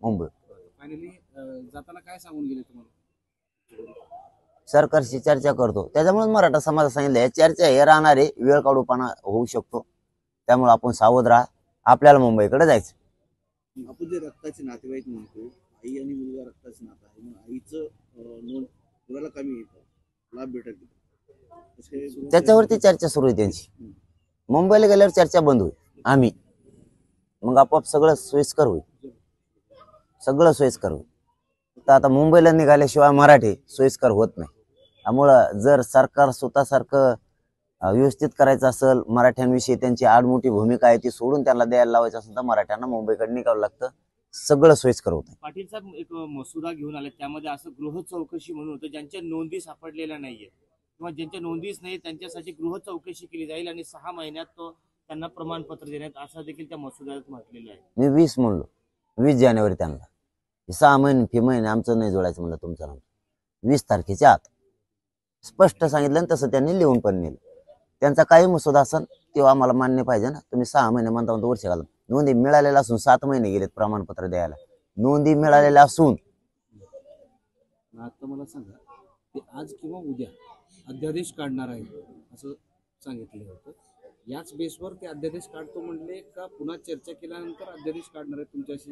Mumbai. Finally जाताना काय सांगून गेले तुम्हाला? सरकारशी चर्चा करतो, त्याच्यामुळे मराठा समाज सांगितलं या चर्चा हे राहणारे वेळ काढूपणा होऊ शकतो, त्यामुळे आपण सावध राहा, आपल्याला मुंबईकडे जायचं. आपण जे रक्ताचे नातेवाईक म्हणतो, आई आणि मुलगा रक्ताचे नातं आहे, मग आईचं नोंद मुलाला कमी येतं, लाभ भेटत नाही, त्याच्यावरती चर्चा सुरू आहे त्यांची. मुंबईला गेल्यावर चर्चा बंद होईल आम्ही, मग आपोआप सगळं सोयीस्कर होईल, सगळं सोयीस्कर होईल. तर आता मुंबईला निघाल्याशिवाय मराठी सोयीस्कर होत नाही. त्यामुळं जर सरकार स्वतःसारखं व्यवस्थित करायचं असेल, मराठ्यांविषयी त्यांची आडमोठी भूमिका आहे ती सोडून त्यांना द्यायला लावायचं असेल तर मराठ्यांना मुंबईकडे निघावं लागतं, सगळं सोयीस्कर होतं. पाटील साहेब एक मसुदा घेऊन आले, त्यामध्ये असं गृह चौकशी म्हणून होतं, ज्यांच्या नोंदी सापडलेल्या नाहीये किंवा ज्यांच्या नोंदीच नाही त्यांच्यासाठी गृह चौकशी केली जाईल आणि 6 महिन्यात तो त्यांना प्रमाणपत्र देण्यात, असं देखील त्या मसुद्यात म्हटलेलं आहे. मी 20 म्हणलो, 20 जानेवारी त्यांना, 6 महिने फी महिने आमचं नाही जोडायचं म्हणलं तुमचं नाव. 20 तारखेच्या आत स्पष्ट सांगितलं आणि तसं त्यांनी लिहून पण नेलं. त्यांचा काही मसुदा असेल तेव्हा आम्हाला मान्य पाहिजे ना. तुम्ही 6 महिने म्हणता वर्ष घाला, नोंदी मिळालेल्या असून 7 महिने गेलेत प्रमाणपत्र द्यायला, नोंदी मिळालेल्या असून. आता मला सांगा, ते आज किंवा उद्या अध्यादेश काढणार आहे असं सांगितलं होतं, याच बेसवर ते अध्यादेश काढतो म्हणले का पुन्हा चर्चा केल्यानंतर अध्यादेश काढणार आहे तुमच्याशी?